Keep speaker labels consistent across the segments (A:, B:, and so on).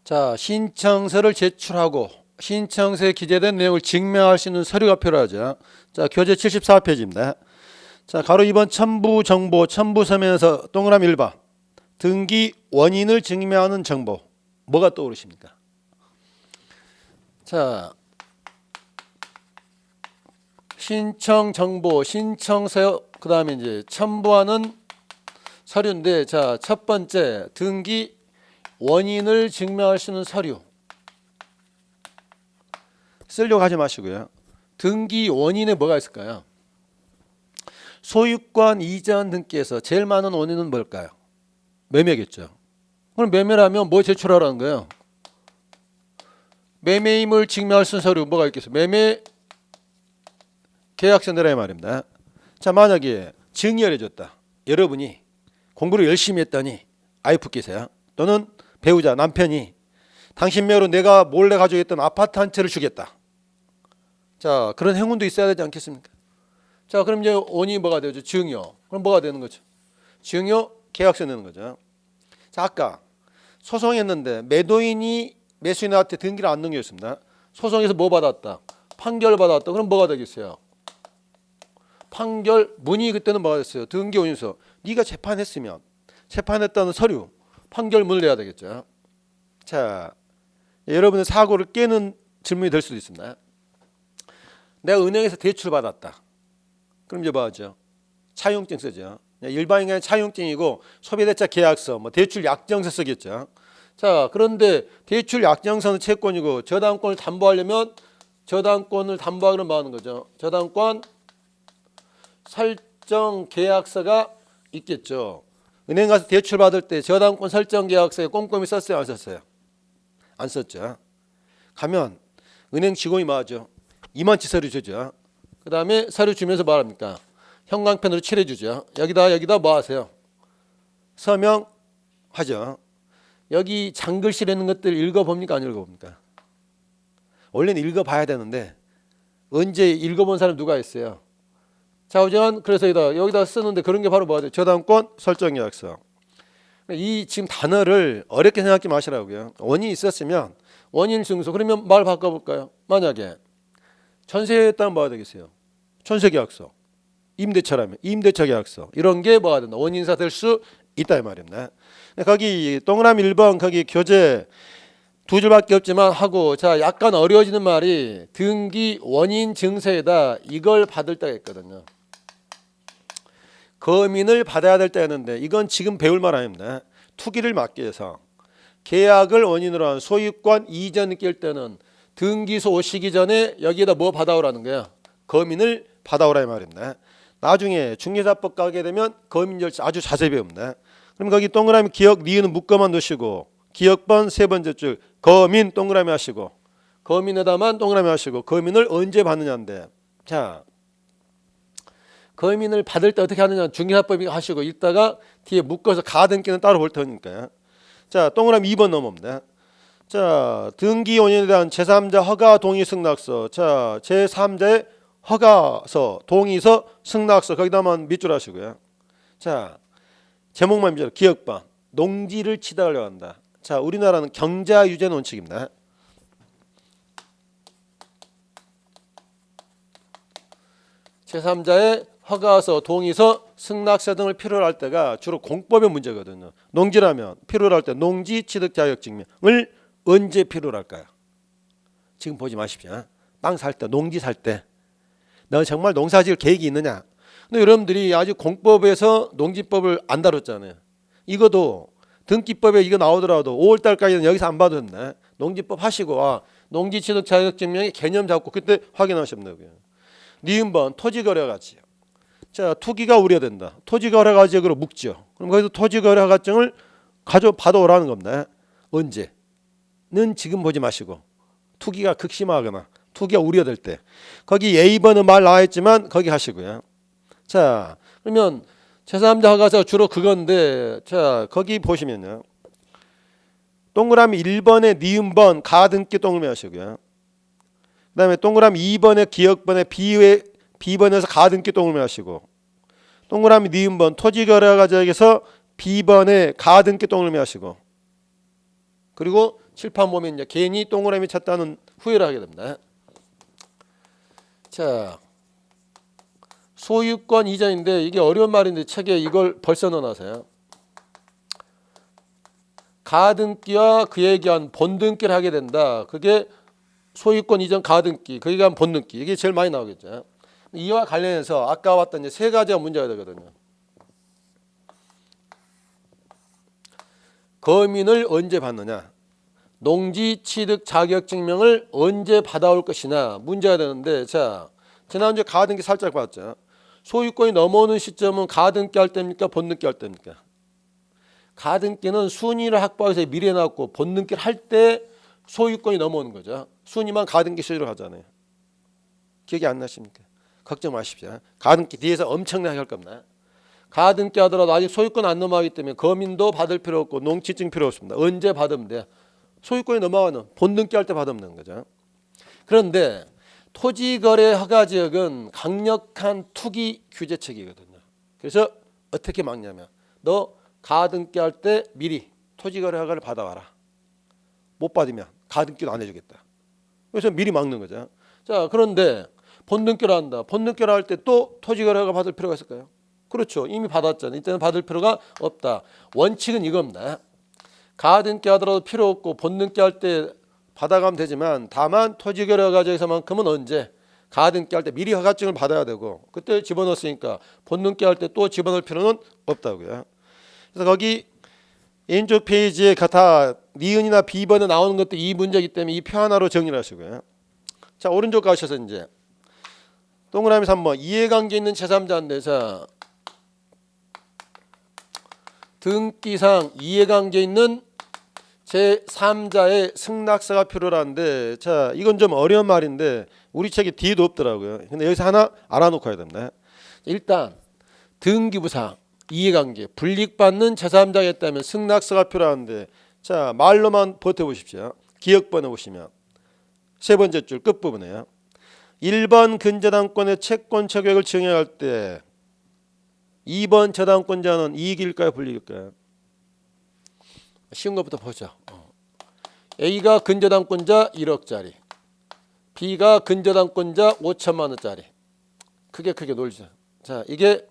A: 자, 신청서를 제출하고 신청서에 기재된 내용을 증명할 수 있는 서류가 필요하죠. 자, 교재 74페이지입니다. 자, 가로 2번 첨부 정보, 첨부 서면에서 동그라미 1번 등기 원인을 증명하는 정보. 뭐가 떠오르십니까? 자, 신청 정보, 신청서, 그 다음에 이제 첨부하는 서류인데, 자, 첫 번째 등기 원인을 증명할 수 있는 서류. 쓰려고 하지 마시고요. 등기 원인에 뭐가 있을까요? 소유권 이전 등기에서 제일 많은 원인은 뭘까요? 매매겠죠. 그럼 매매라면 뭐 제출하라는 거예요? 매매임을 증명할 수 있는 서류 뭐가 있겠어요? 매매 계약서 내라 이 말입니다. 자, 만약에 증여해줬다. 여러분이 공부를 열심히 했더니 와이프께서요, 또는 배우자 남편이 당신 명으로 내가 몰래 가지고 있던 아파트 한 채를 주겠다. 자, 그런 행운도 있어야 되지 않겠습니까? 자, 그럼 이제 원인이 뭐가 되죠? 증여. 그럼 뭐가 되는 거죠? 증여 계약서 내는 거죠. 자, 아까 소송했는데 매도인이 매수인한테 등기를 안 넘겼습니다. 소송에서 뭐 받았다? 판결 받았다. 그럼 뭐가 되겠어요? 판결 문의. 그때는 뭐가 됐어요? 등기 원인서. 네가 재판했으면 재판했다는 서류, 판결문을 내야 되겠죠. 자, 여러분의 사고를 깨는 질문이 될 수도 있습니다. 내가 은행에서 대출 받았다. 그럼 이제 뭐하죠? 차용증 쓰죠. 일반인간의 차용증이고 소비대차 계약서, 뭐 대출 약정서 쓰겠죠. 자, 그런데 대출 약정서는 채권이고 저당권을 담보하려면 저당권을 담보하기로 뭐 하는 거죠? 저당권 설정 계약서가 있겠죠. 은행 가서 대출 받을 때 저당권 설정 계약서에 꼼꼼히 썼어요, 안 썼어요? 안 썼죠. 가면 은행 직원이 뭐 하죠? 이만치 서류 주죠. 그 다음에 서류 주면서 뭐 합니까? 형광펜으로 칠해주죠. 여기다 뭐 하세요? 서명하죠. 여기 장글씨에 있는 것들 읽어봅니까? 안 읽어봅니까? 원래는 읽어봐야 되는데 언제 읽어본 사람 누가 있어요? 좌우전. 그래서 여기다 쓰는데 그런 게 바로 뭐죠? 저당권 설정계약서. 이 지금 단어를 어렵게 생각하지 마시라고요. 원인이 있었으면 원인 증서. 그러면 말 바꿔볼까요? 만약에 전세했다면 뭐가 되겠어요? 전세계약서. 임대차라면 임대차 계약서. 이런 게 뭐가 된다? 원인사 될 수 있다 이 말입니다. 거기 동그라미 1번 거기 교재 두 줄밖에 없지만 하고, 자, 약간 어려워지는 말이 등기 원인 증서에다 이걸 받을 때가 있거든요. 거민을 받아야 될 때였는데 이건 지금 배울 말 아닙니다. 투기를 막기 위해서 계약을 원인으로 한 소유권 이전 낄 때는 등기소 오시기 전에 여기에다 뭐 받아오라는 거야? 거민을 받아오라 이 말입니다. 나중에 중개사법 가게 되면 거민 절차 아주 자세히 배웁니다. 그럼 거기 동그라미 기억 니은은 묶어만 놓으시고 기억번 세 번째 줄 거민 동그라미 하시고 거민에다만 동그라미 하시고 거민을 언제 받느냐인데, 자, 거민을 받을 때 어떻게 하느냐 중개사법이 하시고 이따가 뒤에 묶어서 가등기는 따로 볼 테니까요. 자, 동그라미 2번 넘어옵니다. 자, 등기 원인에 대한 제3자 허가 동의 승낙서. 자, 제3자의 허가서, 동의서, 승낙서 거기다만 밑줄 하시고요. 자, 제목만 밑줄 기억반 농지를 치달으려 한다. 자, 우리나라는 경자유전 원칙입니다. 제3자의 허가서, 동의서, 승낙서 등을 필요로 할 때가 주로 공법의 문제거든요. 농지라면 필요로 할 때 농지 취득 자격 증명을 언제 필요로 할까요? 지금 보지 마십시오. 땅 살 때, 농지 살 때 너 정말 농사 지을 계획이 있느냐? 근데 여러분들이 아직 공법에서 농지법을 안 다뤘잖아요. 이것도 등기법에 이거 나오더라도 5월달까지는 여기서 안 봐도 된다. 농지법 하시고 농지 취득 자격 증명의 개념 잡고 그때 확인하시면 되고요. 니은번 토지거래가지요. 자, 투기가 우려된다. 토지거래가지역으로 묵죠. 그럼 거기서 토지거래허가증을 받아오라는 겁니다. 언제는 지금 보지 마시고 투기가 극심하거나 투기가 우려될 때 거기 A번은 말 나와있지만 거기 하시고요. 자, 그러면 제3자 허가서 주로 그건데, 자, 거기 보시면요. 동그라미 1번에 니은번 가등기 동그라미 하시고요. 그 다음에 동그라미 2번에 기억번에 B번에서 가등기 동그라미 하시고 동그라미 니은번 토지거래가지역에서 B번에 가등기 동그라미 하시고 그리고 칠판 보면 이제 괜히 동그라미 찾다는 후회를 하게 됩니다. 자, 소유권 이전인데 이게 어려운 말인데 책에 이걸 벌써 넣어놨어요. 가등기와 그에 기한 본등기를 하게 된다. 그게 소유권 이전 가등기, 그에 기한 본등기. 이게 제일 많이 나오겠죠. 이와 관련해서 아까 봤던 이제 세 가지가 문제가 되거든요. 거민을 언제 받느냐, 농지 취득 자격 증명을 언제 받아올 것이냐 문제가 되는데, 자, 지난주에 가등기 살짝 봤죠. 소유권이 넘어오는 시점은 가등기 할 때입니까? 본등기 할 때입니까? 가등기는 순위를 확보해서 미리 해놨고, 본등기를 할 때 소유권이 넘어오는 거죠. 순위만 가등기 수준으로 가잖아요. 기억이 안 나십니까? 걱정 마십시오. 가등기 뒤에서 엄청나게 할 겁니다. 가등기 하더라도 아직 소유권 안 넘어가기 때문에 거민도 받을 필요 없고 농지증 필요 없습니다. 언제 받으면 돼? 소유권이 넘어가는 본등기 할 때 받으면 되는 거죠. 그런데 토지거래 허가지역은 강력한 투기 규제책이거든요. 그래서 어떻게 막냐면, 너 가등기 할 때 미리 토지거래 허가를 받아와라. 못 받으면 가등기도 안 해주겠다. 그래서 미리 막는 거죠. 자, 그런데 본등기를 한다. 본등기를 할 때 또 토지거래 허가 받을 필요가 있을까요? 그렇죠. 이미 받았잖아요. 이때는 받을 필요가 없다. 원칙은 이겁니다. 가등기 하더라도 필요 없고 본등기 할 때 받아가면 되지만, 다만 토지거래 허가지역에서만큼은 언제? 가등기 할 때 미리 허가증을 받아야 되고, 그때 집어넣었으니까 본등기 할 때 또 집어넣을 필요는 없다고요. 그래서 거기 왼쪽 페이지에 다 니은이나 비번에 나오는 것도 이 문제이기 때문에 이 표 하나로 정리를 하시고요. 자, 오른쪽 가셔서 이제 동그라미 3번 이해관계 있는 제3자인데, 자, 등기상 이해관계 있는 제3자의 승낙서가 필요한데, 자, 이건 좀 어려운 말인데 우리 책에 뒤에도 없더라고요. 근데 여기서 하나 알아놓고 해야 됩니다. 일단 등기부상 이해관계 불이익받는 제3자가 있다면 승낙서가 필요한데, 자, 말로만 버텨보십시오. 기억번호 보시면 세 번째 줄 끝부분에요. 1번 근저당권의 채권 처격을 증여할 때 2번 저당권자는 이익일까요, 불이익일까요? 쉬운 것부터 보죠. A가 근저당권자 1억짜리, B가 근저당권자 5천만 원짜리. 크게 놀죠. 자, 이게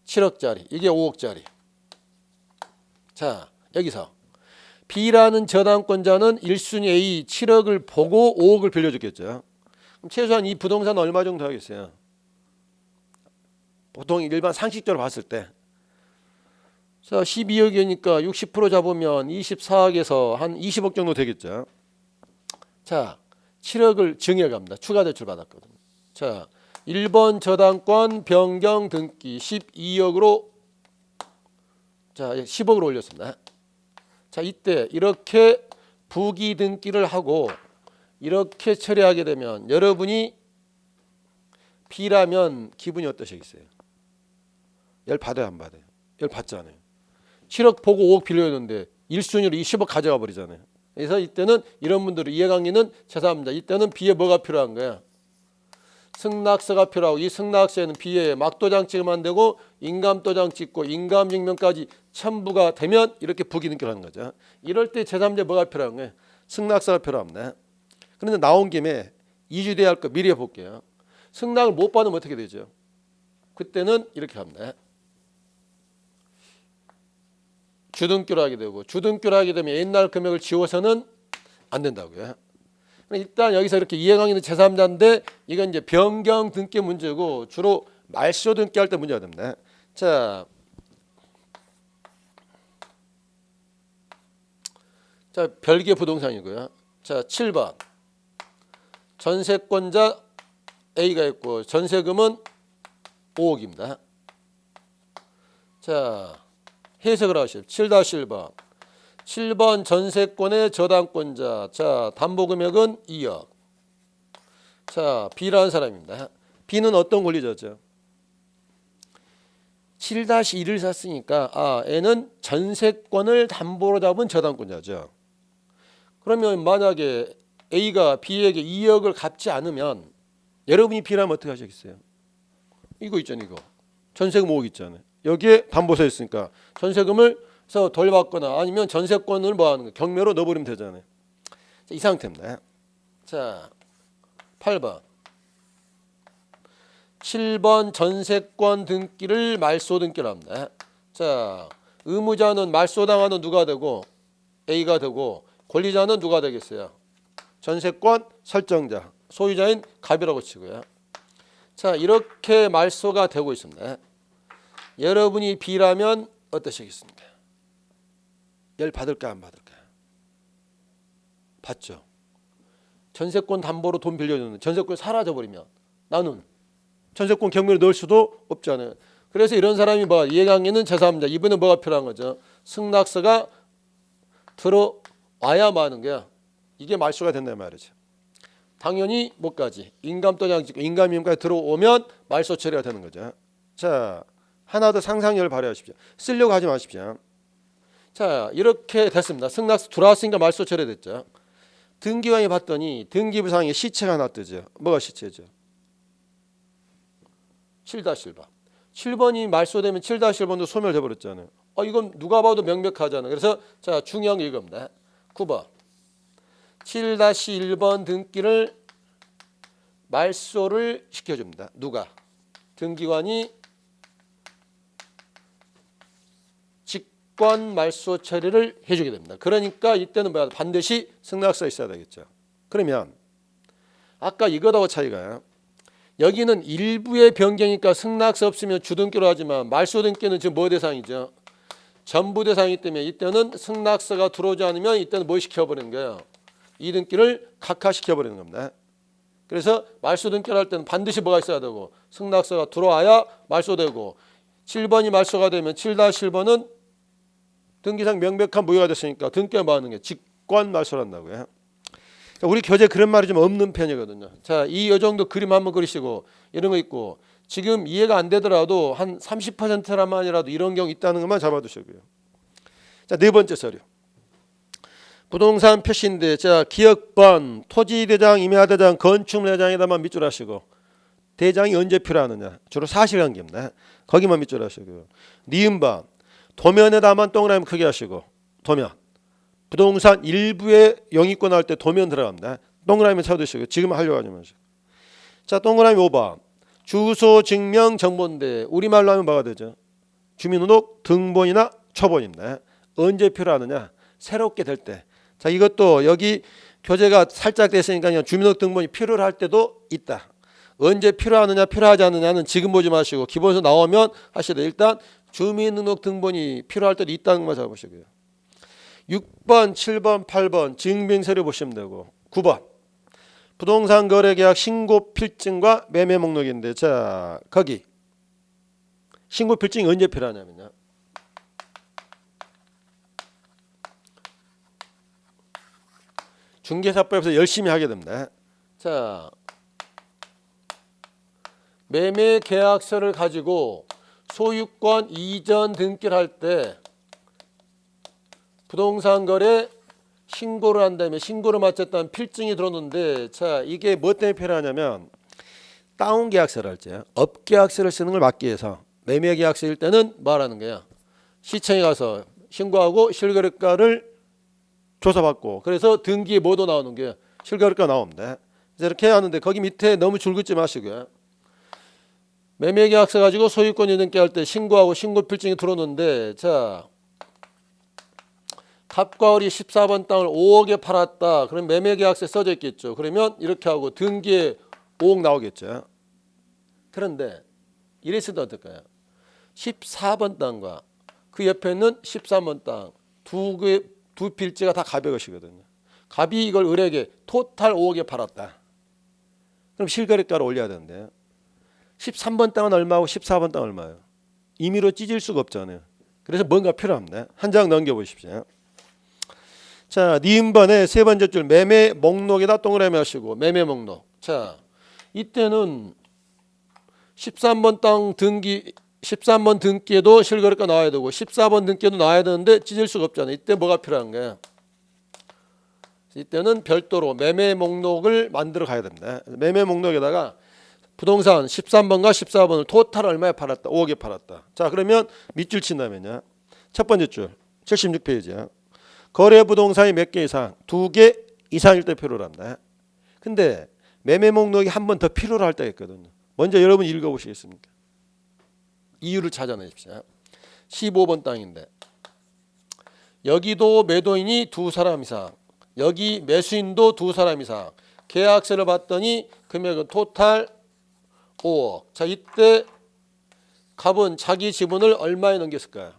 A: 7억짜리, 이게 5억짜리. 자, 여기서 B라는 저당권자는 1순위 A 7억을 보고 5억을 빌려줬겠죠. 그럼 최소한 이 부동산 얼마 정도 하겠어요? 보통 일반 상식적으로 봤을 때, 자, 12억이니까 60% 잡으면 24억에서 한 20억 정도 되겠죠. 자, 7억을 증여 갑니다. 추가 대출 받았거든요. 자, 1번 저당권 변경 등기 12억으로, 자, 10억으로 올렸습니다. 자, 이때 이렇게 부기 등기를 하고 이렇게 처리하게 되면 여러분이 B라면 기분이 어떠시겠어요? 열 받아요, 안 받아요? 열 받잖아요. 7억 보고 5억 빌려줬는데 1순위로 20억 가져가 버리잖아요. 그래서 이때는 이런 분들은 이해관계는 제3자, 이때는 B에 뭐가 필요한 거야? 승낙서가 필요하고, 이 승낙서에는 B에 막도장 찍으면 되고 인감도장 찍고 인감증명까지 첨부가 되면 이렇게 부기 등기를 하는 거죠. 이럴 때 제3자에 뭐가 필요한 거예요? 승낙서가 필요합니다. 그런데 나온 김에 2주 뒤에 할 거 미리 해볼게요. 승낙을 못 받으면 어떻게 되죠? 그때는 이렇게 합니다. 주등기로 하게 되고, 주등기로 하게 되면 옛날 금액을 지워서는 안 된다고요. 일단 여기서 이렇게 이해관계는 제3자인데 이건 이제 변경 등기 문제고, 주로 말소 등기 할 때 문제가 됩니다. 자, 별개 부동산이고요. 자, 7번 전세권자 A가 있고 전세금은 5억입니다. 자, 해석을 하십시오. 7-1번 7번 전세권의 저당권자, 자, 담보금액은 2억. 자, B라는 사람입니다. B는 어떤 권리자죠? 7-1을 샀으니까 N은 전세권을 담보로 잡은 저당권자죠. 그러면 만약에 A가 B에게 2억을 갚지 않으면 여러분이 B라면 어떻게 하시겠어요? 이거 있잖아요. 이거 전세금 5억 있잖아요. 여기에 담보서 있으니까 전세금을 돌려받거나 아니면 전세권을 뭐 하는 거, 경매로 넣어버리면 되잖아요. 이 상태입니다. 자, 8번. 7번 전세권 등기를 말소 등기로 합니다. 자, 의무자는 말소당하는 누가 되고 A가 되고 권리자는 누가 되겠어요? 전세권 설정자, 소유자인 갑이라고 치고요. 자, 이렇게 말소가 되고 있습니다. 여러분이 B라면 어떠시겠습니까? 열 받을까 안 받을까? 받죠. 전세권 담보로 돈 빌려주는 전세권이 사라져버리면 나는 전세권 경매를 넣을 수도 없잖아요. 그래서 이런 사람이 뭐 이해관계는 제3자 이분은 뭐가 필요한 거죠? 승낙서가 들어와야만 하는 거야. 이게 말소가 된단 말이죠. 당연히 못 가지. 인감도장 찍고 인감임까지 들어오면 말소 처리가 되는 거죠. 자, 하나 더 상상력을 발휘하십시오. 쓰려고 하지 마십시오. 자, 이렇게 됐습니다. 승낙서 들어왔으니까 말소 처리됐죠. 등기관이 봤더니 등기부상에 시체가 하나 뜨죠. 뭐가 시체죠? 7-1번. 7번이 말소되면 7-1번도 소멸돼 버렸잖아요. 이건 누가 봐도 명백하잖아요. 그래서 자, 중요한 게 이겁니다. 9번. 7-1번 등기를 말소를 시켜줍니다. 누가? 등기관이 직권 말소 처리를 해주게 됩니다. 그러니까 이때는 뭐야? 반드시 승낙서 있어야 되겠죠. 그러면 아까 이거하고 차이가 여기는 일부의 변경이니까 승낙서 없으면 주등기로 하지만 말소 등기는 지금 뭐 대상이죠? 전부 대상이기 때문에 이때는 승낙서가 들어오지 않으면 이때는 뭐 시켜버리는 거예요? 이 등기를 각하시켜버리는 겁니다. 그래서 말소 등기를 할 때는 반드시 뭐가 있어야 되고 승낙서가 들어와야 말소되고 7번이 말소가 되면 7-1번은 등기상 명백한 무효가 됐으니까 등기가 뭐 하는 게 직권 말소를 한다고요. 우리 교재 그런 말이 좀 없는 편이거든요. 자, 이 정도 그림 한번 그리시고 이런 거 있고 지금 이해가 안 되더라도 한 30%라만이라도 이런 경우 있다는 것만 잡아두시고요. 자, 네 번째 서류. 부동산 표시인데 자, 기억번, 토지대장, 임야대장, 건축대장에다만 밑줄 하시고 대장이 언제 필요하느냐. 주로 사실관계입니다. 거기만 밑줄 하시고요. 니은번, 도면에다만 동그라미 크게 하시고 도면. 부동산 일부의 영위권 할 때 도면 들어갑니다. 동그라미 쳐두시고 지금 하려고 하지 마시고. 자, 동그라미 5번. 주소 증명 정보인데 우리말로 하면 뭐가 되죠? 주민등록 등본이나 초본입니다. 언제 필요하느냐? 새롭게 될 때. 자, 이것도 여기 교재가 살짝 됐으니까 주민등록 등본이 필요할 때도 있다. 언제 필요하느냐 필요하지 않느냐는 지금 보지 마시고 기본에서 나오면 하셔야 돼요. 일단 주민등록 등본이 필요할 때도 있다는 것만 잡으시고요. 6번, 7번, 8번 증빙서류 보시면 되고 9번 부동산 거래계약 신고 필증과 매매 목록인데 자, 거기 신고 필증이 언제 필요하냐면요. 중개사법에서 열심히 하게 됩니다. 자, 매매 계약서를 가지고 소유권 이전 등기를 할 때 부동산 거래 신고를 한 다음에 신고를 마쳤다는 필증이 들어오는데 자, 이게 뭐 때문에 필요하냐면 다운 계약서를 할 때 업 계약서를 쓰는 걸 막기 위해서 매매 계약서일 때는 말하는 거야. 시청에 가서 신고하고 실거래가를 조사받고 그래서 등기에 뭐도 나오는 게 실거래가 나옵니다. 그래서 이렇게 해야 하는데 거기 밑에 너무 줄긋지 마시고요. 매매 계약서 가지고 소유권 이전 등기할 때 신고하고 신고 필증이 들어오는데 자, 갑과 을이 14번 땅을 5억에 팔았다. 그럼 매매 계약서에 써져 있겠죠. 그러면 이렇게 하고 등기에 5억 나오겠죠. 그런데 이랬을 때 어떨까요? 14번 땅과 그 옆에 있는 13번 땅 두 필지가 다 갑의 것이거든요. 갑이 이걸 을에게 토탈 5억에 팔았다. 그럼 실거래가를 올려야 되는데 13번 땅은 얼마고 14번 땅은 얼마예요? 임의로 찢을 수가 없잖아요. 그래서 뭔가 필요합니다. 한 장 넘겨보십시오. 자, 니은번에 세 번째 줄 매매 목록에다 동그라미 하시고 매매 목록. 자, 이때는 13번 땅 등기 13번 등기에도 실거래가 나와야 되고 14번 등기에도 나와야 되는데 찢을 수가 없잖아요. 이때 뭐가 필요한 거예요? 이때는 별도로 매매 목록을 만들어 가야 됩니다. 매매 목록에다가 부동산 13번과 14번을 토탈 얼마에 팔았다? 5억에 팔았다. 자, 그러면 밑줄 친다면요. 첫 번째 줄 76페이지야. 거래 부동산이 몇 개 이상? 2개 이상일 때 필요로 합니다. 근데 매매 목록이 한 번 더 필요로 할 때가 있거든요. 먼저 여러분 읽어보시겠습니까? 이유를 찾아내십시오. 15번 땅인데 여기도 매도인이 두 사람 이상, 여기 매수인도 두 사람 이상, 계약서를 봤더니 금액은 토탈 5억. 자, 이때 갑은 자기 지분을 얼마에 넘겼을까요?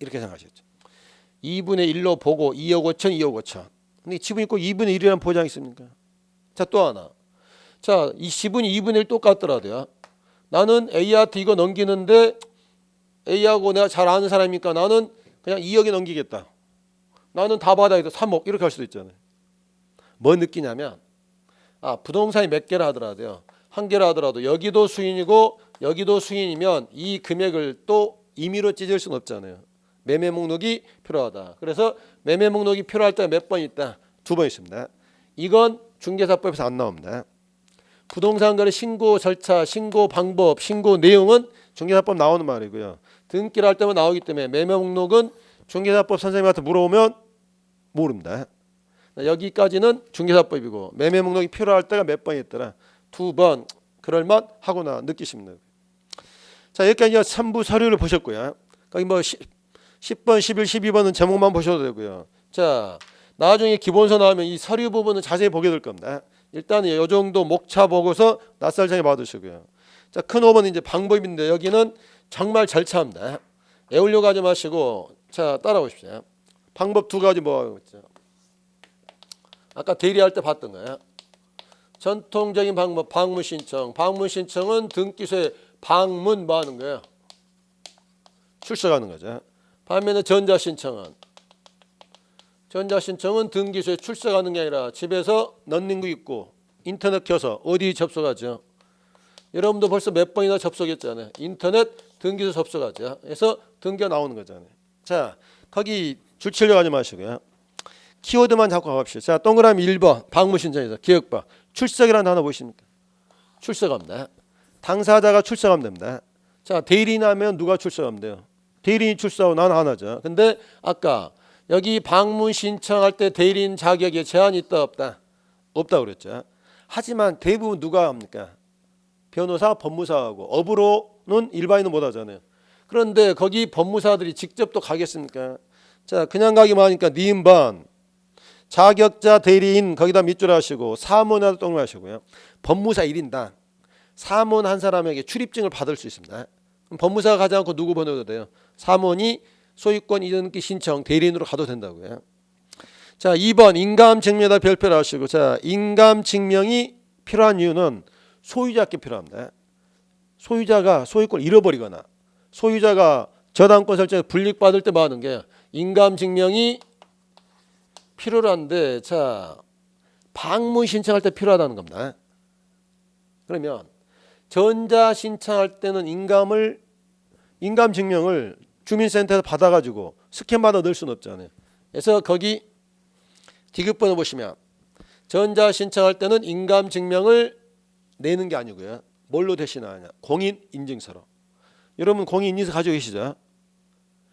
A: 이렇게 생각하셨죠. 2분의 1로 보고 2억 5천, 2억 5천. 근데 지분이 꼭 2분의 1이라는 보장이 있습니까? 자, 또 하나. 자, 이 지분이 2분의 1 똑같더라도요. 나는 A한테 이거 넘기는데 A하고 내가 잘 아는 사람이니까 나는 그냥 2억에 넘기겠다. 나는 다 받아야 돼. 3억 이렇게 할 수도 있잖아요. 뭐 느끼냐면 부동산이 몇 개라 하더라도요. 한 개라 하더라도 여기도 수인이고 여기도 수인이면 이 금액을 또 임의로 찢을 수는 없잖아요. 매매 목록이 필요하다. 그래서 매매 목록이 필요할 때가 몇 번 있다? 2번 있습니다. 이건 중개사법에서 안 나옵니다. 부동산 거래 신고 절차, 신고 방법, 신고 내용은 중개사법 나오는 말이고요. 등기를 할 때만 나오기 때문에 매매 목록은 중개사법 선생님한테 물어보면 모릅니다. 여기까지는 중개사법이고 매매 목록이 필요할 때가 몇 번 있더라? 2번. 그럴만 하구나 느끼시면 돼요. 자, 여기까지 3부 서류를 보셨고요. 거기 뭐 10번, 11, 12번은 제목만 보셔도 되고요. 자, 나중에 기본서 나오면 이 서류 부분은 자세히 보게 될 겁니다. 일단 이 정도 목차 보고서 낯설장에 받으시고요. 자, 큰 5번은 이제 방법인데 여기는 정말 절차입니다. 애우려고 하지 마시고 자, 따라오십시오. 방법 두 가지 뭐 있죠? 아까 대리할 때 봤던 거예요. 전통적인 방법 방문 신청. 방문 신청은 등기소에 방문 뭐 하는 거예요? 출석하는 거죠. 반면에 전자신청은 등기소에 출석하는 게 아니라 집에서 런닝구 있고 인터넷 켜서 어디 접속하죠? 여러분도 벌써 몇 번이나 접속했잖아요. 인터넷 등기소 접속하죠. 그래서 등기가 나오는 거잖아요. 자, 거기 줄 치려고 하지 마시고요. 키워드만 잡고 가봅시다. 자, 동그라미 1번 방문신청에서 기억봐. 출석이라는 단어 보이십니까? 출석합니다. 당사자가 출석하면 됩니다. 자, 대리인 하면 누가 출석하면 돼요? 대리인이 출석하고 난 하나죠. 근데 아까 여기 방문 신청할 때 대리인 자격에 제한이 있다 없다? 없다 그랬죠. 하지만 대부분 누가 합니까? 변호사, 법무사하고 업으로는 일반인은 못 하잖아요. 그런데 거기 법무사들이 직접 또 가겠습니까? 자, 그냥 가기만 하니까 니은반 자격자 대리인 거기다 밑줄 하시고 사문에다 동그라미 하시고요. 법무사 1인당 사문 한 사람에게 출입증을 받을 수 있습니다. 그럼 법무사가 가지 않고 누구 보내도 돼요? 사문이 소유권 이전기 신청 대리인으로 가도 된다고요. 자, 2번 인감증명에다 별표를 하시고 자, 인감증명이 필요한 이유는 소유자께 필요합니다. 소유자가 소유권을 잃어버리거나 소유자가 저당권 설정에 불이익받을 때 뭐 하는 게 인감증명이 필요한데 자, 방문 신청할 때 필요하다는 겁니다. 그러면 전자 신청할 때는 인감증명을 주민센터에서 받아가지고 스캔 받아 넣을 수는 없잖아요. 그래서 거기 디귿번호 보시면 전자 신청할 때는 인감증명을 내는 게 아니고요. 뭘로 대신하냐? 공인인증서로. 여러분 공인인증서 가지고 계시죠?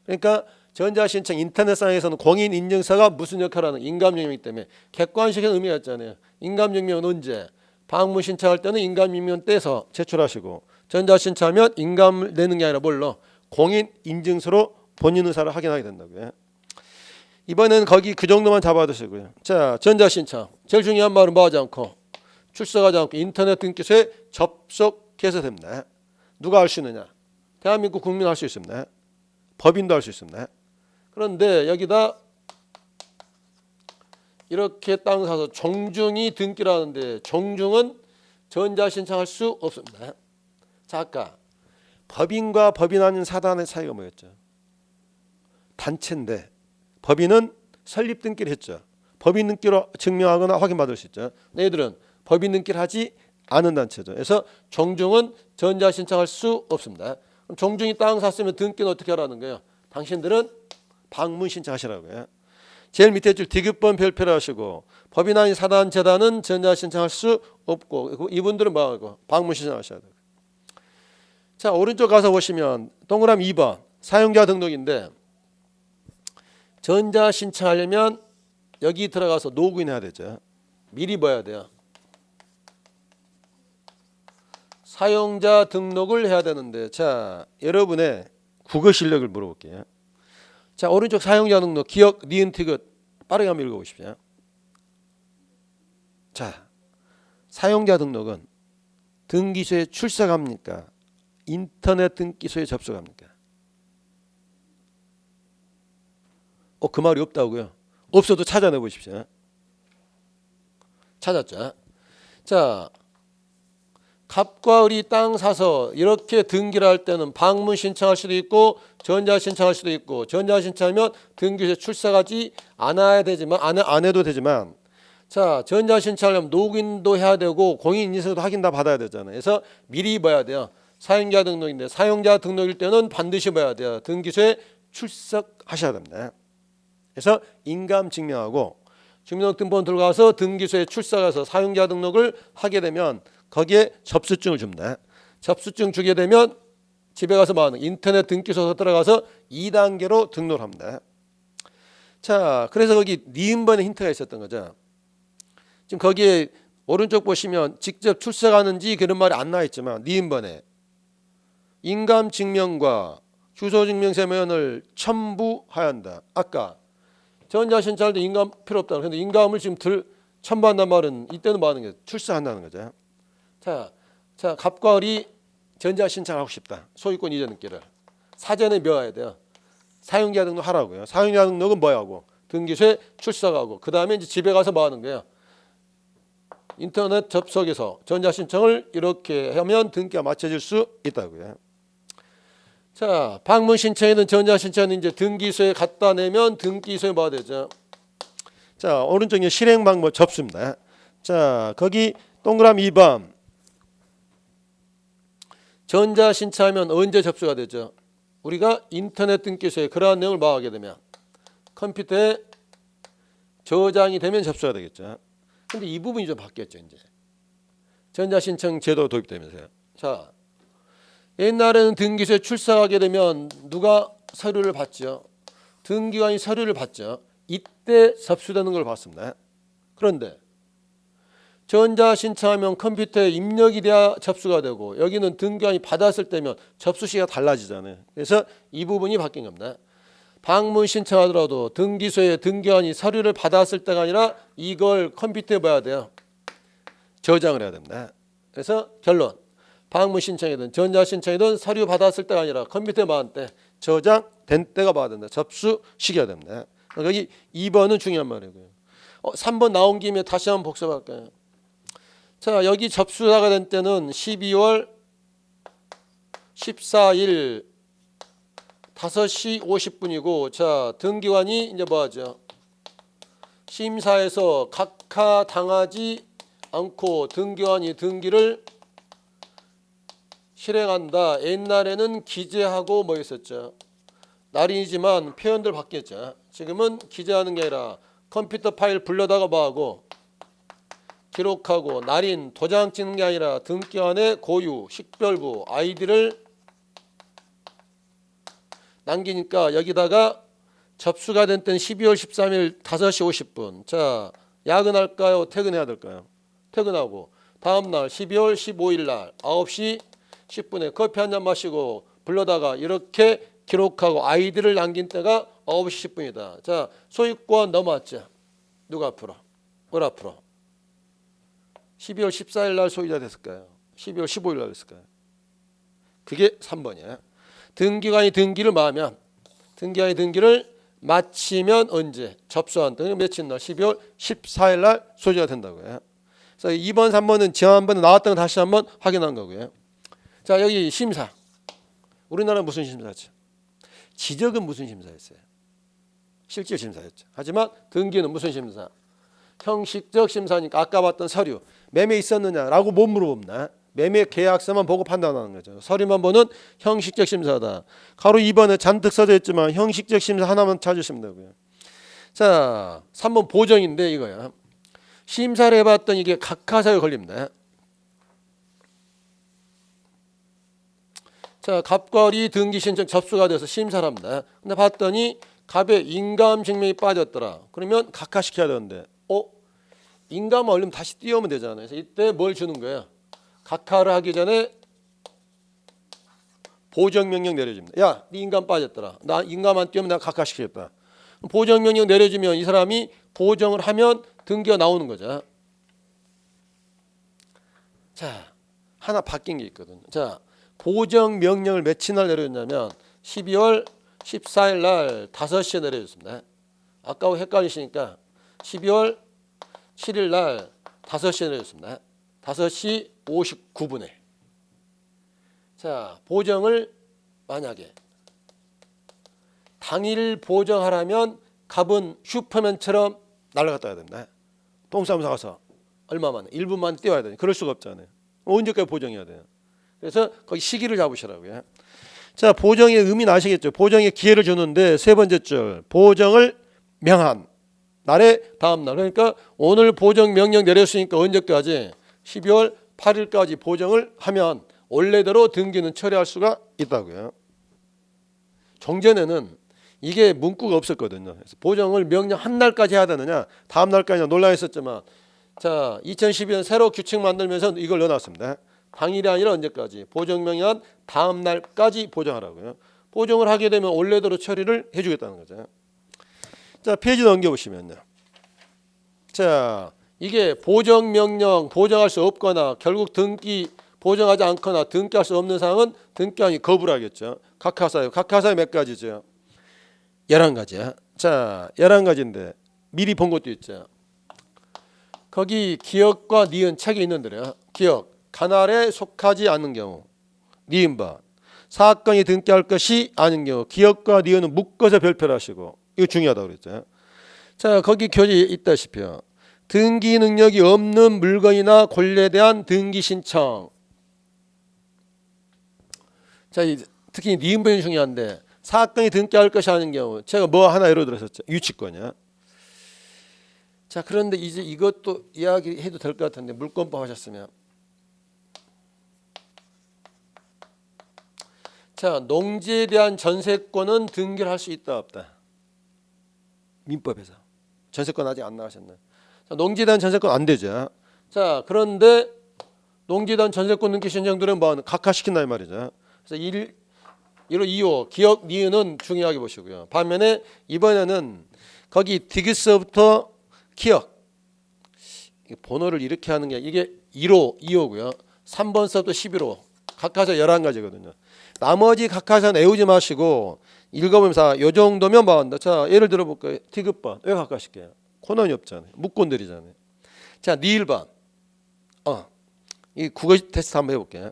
A: 그러니까 전자신청 인터넷상에서는 공인인증서가 무슨 역할을 하는 인감증명이기 때문에 객관식의 의미가 있잖아요. 인감증명은 언제? 방문 신청할 때는 인감증명 떼서 제출하시고 전자신청하면 인감을 내는 게 아니라 뭘로? 공인인증서로 본인 의사를 확인하게 된다고요. 이번엔 거기 그 정도만 잡아두시고요. 자, 전자신청 제일 중요한 말은 뭐 하지 않고 출석하지 않고 인터넷 등기소에 접속해서 됩니다. 누가 할 수 있느냐? 대한민국 국민 할 수 있습니다. 법인도 할 수 있습니다. 그런데 여기다 이렇게 땅 사서 종중이 등기라는데 종중은 전자신청할 수 없습니다. 자, 아까 법인과 법인 아닌 사단의 차이가 뭐였죠? 단체인데 법인은 설립 등기를 했죠. 법인 등기로 증명하거나 확인받을 수 있죠. 얘들은 법인 등기를 하지 않은 단체죠. 그래서 종중은 전자신청할 수 없습니다. 그럼 종중이 땅 샀으면 등기는 어떻게 하라는 거예요? 당신들은 방문 신청하시라고요. 제일 밑에 줄 디귿번 별표를 하시고 법인 아닌 사단 재단은 전자 신청할 수 없고 이분들은 뭐하고 방문 신청하셔야 돼요. 자, 오른쪽 가서 보시면 동그라미 2번 사용자 등록인데 전자 신청하려면 여기 들어가서 로그인 해야 되죠. 미리 봐야 돼요. 사용자 등록을 해야 되는데, 자, 여러분의 국어 실력을 물어볼게요. 자, 오른쪽 사용자 등록, 기억, 니은, 티귿 빠르게 한번 읽어보십시오. 자, 사용자 등록은 등기소에 출석합니까? 인터넷 등기소에 접속합니까? 그 말이 없다고요? 없어도 찾아내 보십시오. 찾았죠? 자, 갑과 을이 땅 사서 이렇게 등기를 할 때는 방문 신청할 수도 있고 전자 신청할 수도 있고, 전자 신청하면 등기소에 출석하지 않아야 되지만 안 해도 되지만, 자, 전자 신청하려면 로그인도 해야 되고 공인인증서도 확인 다 받아야 되잖아요. 그래서 미리 봐야 돼요. 사용자 등록인데, 사용자 등록일 때는 반드시 봐야 돼요. 등기소에 출석하셔야 됩니다. 그래서 인감 증명하고 주민등록번 들어가서 등기소에 출석해서 사용자 등록을 하게 되면 거기에 접수증을 줍니다. 접수증 주게 되면 집에 가서 뭐하는, 인터넷 등기소 들어가서 2단계로 등록을 합니다. 자, 그래서 거기 니은번에 힌트가 있었던 거죠. 지금 거기에 오른쪽 보시면 직접 출석하는지 그런 말이 안 나와 있지만, 니은번에 인감 증명과 주소 증명서면을 첨부하ян다. 아까 전자신청할 때 인감 필요 없다. 그런데 인감을 지금 첨부한단 말은 이때는 뭐 하는 거예요? 출석한다는 거죠. 자, 갑과 을이 전자신청하고 싶다. 소유권 이전 등기를 사전에 메워야 돼요. 사용자 등록 하라고요. 사용자 등록은 뭐야 하고 등기소에 출석하고, 그 다음에 이제 집에 가서 뭐 하는 거예요? 인터넷 접속해서 전자신청을 이렇게 하면 등기가 맞춰질 수 있다고요. 자, 방문 신청이든 전자 신청은 이제 등기소에 갖다 내면 등기소에 뭐가 되죠? 자, 오른쪽에 실행 방법 접수입니다. 자, 거기 동그라미 2번 전자 신청하면 언제 접수가 되죠? 우리가 인터넷 등기소에 그러한 내용을 뭐하게 되면 컴퓨터에 저장이 되면 접수가 되겠죠. 근데 이 부분이 좀 바뀌었죠. 이제 전자 신청 제도 도입되면서요. 자, 옛날에는 등기소에 출석하게 되면 누가 서류를 받죠? 등기관이 서류를 받죠. 이때 접수되는 걸 봤습니다. 그런데 전자 신청하면 컴퓨터에 입력이 돼야 접수가 되고, 여기는 등기관이 받았을 때면 접수 시기가 달라지잖아요. 그래서 이 부분이 바뀐 겁니다. 방문 신청하더라도 등기소에 등기관이 서류를 받았을 때가 아니라 이걸 컴퓨터에 봐야 돼요. 저장을 해야 됩니다. 그래서 결론, 방문 신청이든 전자 신청이든 서류 받았을 때가 아니라 컴퓨터에 받을 때 저장된 때가 봐야 된다. 접수시켜야 됩니다. 여기 2번은 중요한 말이고요. 3번 나온 김에 다시 한번 복습할까요? 자, 여기 접수가 된 때는 12월 14일 5시 50분이고, 자, 등기관이 이제 뭐하죠? 심사에서 각하당하지 않고 등기관이 등기를 실행한다. 옛날에는 기재하고 뭐 있었죠? 날인이지만 표현들 바뀌었죠. 지금은 기재하는 게 아니라 컴퓨터 파일 불러다가 뭐하고 기록하고, 날인 도장 찍는 게 아니라 등기관의 고유 식별부 아이디를 남기니까 여기다가 접수가 된 때는 12월 13일 5시 50분. 자, 야근할까요? 퇴근해야 될까요? 퇴근하고 다음 날 12월 15일 날 9시 10분에 커피 한 잔 마시고 불러다가 이렇게 기록하고 아이디를 남긴 때가 9시 10분이다. 자, 소유권 넘어왔죠. 누가 앞으로? 뭘 앞으로? 12월 14일 날 소유자 됐을까요? 12월 15일 날 됐을까요? 그게 3번이에요. 등기관이 등기를 마하면, 등기관이 등기를 마치면 언제? 접수한 때는 며칠 날? 12월 14일 날 소유자가 된다고요. 그래서 2번, 3번은 지난번에 나왔던 거 다시 한번 확인한 거고요. 자, 여기 심사. 우리나라는 무슨 심사죠? 지적은 무슨 심사였어요? 실질 심사였죠. 하지만 등기는 무슨 심사? 형식적 심사니까 아까 봤던 서류, 매매 있었느냐라고 못 물어봅니다. 매매 계약서만 보고 판단하는 거죠. 서류만 보는 형식적 심사다. 가로 2번에 잔뜩 써져 있지만 형식적 심사 하나만 찾으시면 되고요. 자, 3번 보정인데 이거야. 심사를 해봤더니 이게 각하사유 걸립니다. 자, 갑과 을이 등기 신청 접수가 돼서 심사를 합니다. 근데 봤더니 갑에 인감 증명이 빠졌더라. 그러면 각하시켜야 되는데 인감은 얼른 다시 띄우면 되잖아요. 그래서 이때 뭘 주는 거예요? 각하를 하기 전에 보정명령 내려줍니다. 야, 네 인감 빠졌더라. 나 인감 안 띄우면 내가 각하시키겠다. 보정명령 내려주면 이 사람이 보정을 하면 등기가 나오는 거죠. 자, 하나 바뀐 게 있거든요. 자, 보정명령을 며칠 날 내려줬냐면 12월 14일 날 5시에 내려줬습니다. 아까 헷갈리시니까 12월 7일 날 5시에 내려줬습니다. 5시 59분에. 자, 보정을 만약에 당일 보정하라면 갑은 슈퍼맨처럼 날아갔다 와야 됩니다. 동사무소 가서 얼마 만에 1분 만에 뛰어야 돼요. 그럴 수가 없잖아요. 언제까지 보정해야 돼요. 그래서 거기 시기를 잡으시라고요. 자, 보정의 의미는 아시겠죠? 보정의 기회를 주는데 세 번째 줄 보정을 명한 날의 다음 날. 그러니까 오늘 보정 명령 내렸으니까 언제까지? 12월 8일까지 보정을 하면 원래대로 등기는 처리할 수가 있다고요. 종전에는 이게 문구가 없었거든요. 그래서 보정을 명령 한 날까지 해야 되느냐, 다음 날까지 논란했었지만, 자, 2012년 새로 규칙 만들면서 이걸 넣어놨습니다. 당일이 아니라 언제까지? 보정 명령한 다음 날까지 보정하라고요. 보정을 하게 되면 원래대로 처리를 해주겠다는 거죠. 자, 페이지 넘겨보시면요. 자, 이게 보정 명령 보정할 수 없거나 결국 등기 보정하지 않거나 등기할 수 없는 사항은 등기하기 거부를 하겠죠. 각하사유. 각하사유 몇 가지죠? 11가지야. 자, 11가지인데 미리 본 것도 있죠. 거기 기역과 니은 책에 있는데요. 기역, 간할에 속하지 않는 경우. 니은번, 사건이 등기할 것이 아닌 경우. 기역과 니은은 묶어서 별표를 하시고. 이거 중요하다고 그랬죠. 자, 거기 교재 있다시피요. 등기 능력이 없는 물건이나 권리에 대한 등기 신청. 자, 특히 니은번이 중요한데 사건이 등기할 것이 아닌 경우 제가 뭐 하나 예로 들었었죠. 유치권이야. 자, 그런데 이제 이것도 이야기해도 될 것 같은데 물권법 하셨으면 자, 농지에 대한 전세권은 등기를 할 수 있다 없다. 민법에서 전세권 아직 안 나가셨나요? 자, 농지에 대한 전세권 안 되죠. 자, 그런데 농지에 대한 전세권 등기 신청들은 뭐 각하시킨다 이 말이죠. 그래서 1호 2호 기역 니은은 중요하게 보시고요. 반면에 이번에는 거기 디귿서부터 기역 번호를 이렇게 하는 게 이게 1호 2호고요. 3번서부터 11호 각하사 11가지거든요. 나머지 각하사는 애우지 마시고 읽어보면서 이 정도면 뭐한다. 자, 예를 들어볼까요? 디귿번 왜 각하실게요? 코넌이 없잖아요. 묶곤들이잖아요. 자, 니을번 이 국어 테스트 한번 해볼게요.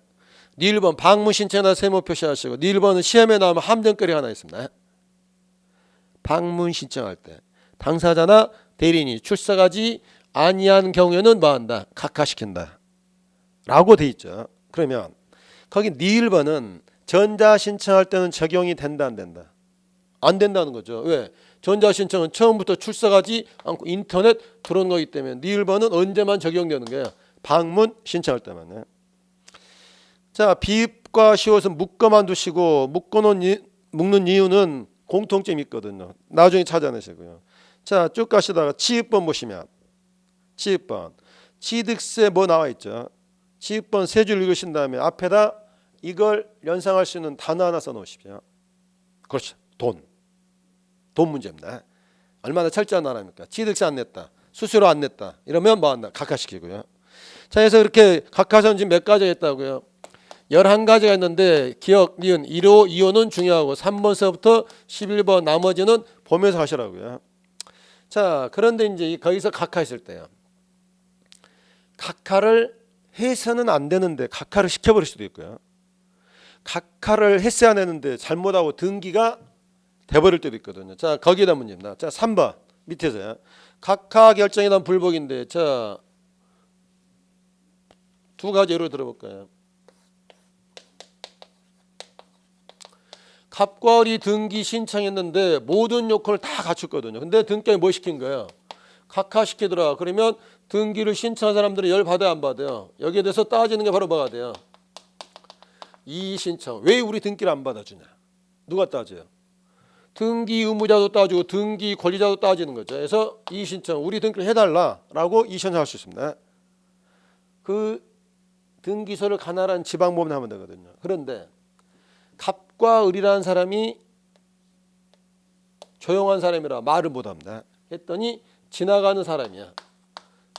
A: 니을번 방문 신청이나 세무 표시하시고 니을번은 시험에 나오면 함정거리 하나 있습니다. 방문 신청할 때 당사자나 대리인이 출석하지 아니한 경우에는 뭐한다? 각하시킨다 라고 돼 있죠. 그러면 거기 니을번은 전자 신청할 때는 적용이 된다 안 된다? 안 된다는 거죠. 왜? 전자 신청은 처음부터 출석하지 않고 인터넷 들어온 거기 때문에 니을번은 언제만 적용되는 거예요? 방문 신청할 때만. 자, 비읍과 시옷은 묶어만 두시고 묶는 이유는 공통점이 있거든요. 나중에 찾아내시고요. 자, 쭉 가시다가 치읍번 보시면 치읍번 취득세 뭐 나와 있죠. 치읍번 세 줄 읽으신 다음에 앞에다 이걸 연상할 수 있는 단어 하나 써놓으십시오. 그렇죠. 돈 문제입니다. 얼마나 철저한 나라입니까? 취득세 안 냈다, 수수료 안 냈다 이러면 뭐한다? 각하시키고요. 자, 그래서 이렇게 각하선 지금 몇 가지가 있다고요? 11가지가 있는데 기역, 니은, 1호, 2호는 중요하고 3번서부터 11번 나머지는 보면서 하시라고요. 자, 그런데 이제 거기서 각하했을 때요. 각하를 해서는 안 되는데 각하를 시켜버릴 수도 있고요. 각하를 했어야 되는데 잘못하고 등기가 돼버릴 때도 있거든요. 자, 거기에다 문제입니다. 자, 3번 밑에서요. 각하 결정에 대한 불복인데 자, 두 가지 예로 들어볼까요? 갑과을이 등기 신청했는데 모든 요건을 다 갖췄거든요. 근데 등기에 뭐 시킨 거예요? 각하시키더라. 그러면 등기를 신청한 사람들은 열 받아야 안 받아요? 여기에 대해서 따지는 게 바로 뭐가 돼요? 이의 신청. 왜 우리 등기를 안 받아주냐? 누가 따져요? 등기 의무자도 따지고 등기 권리자도 따지는 거죠. 그래서 이의신청 우리 등기를 해달라라고 이의신청할 수 있습니다. 그 등기소를 가나란 지방법원 하면 되거든요. 그런데 갑과 을이라는 사람이 조용한 사람이라 말을 못합니다. 했더니 지나가는 사람이야.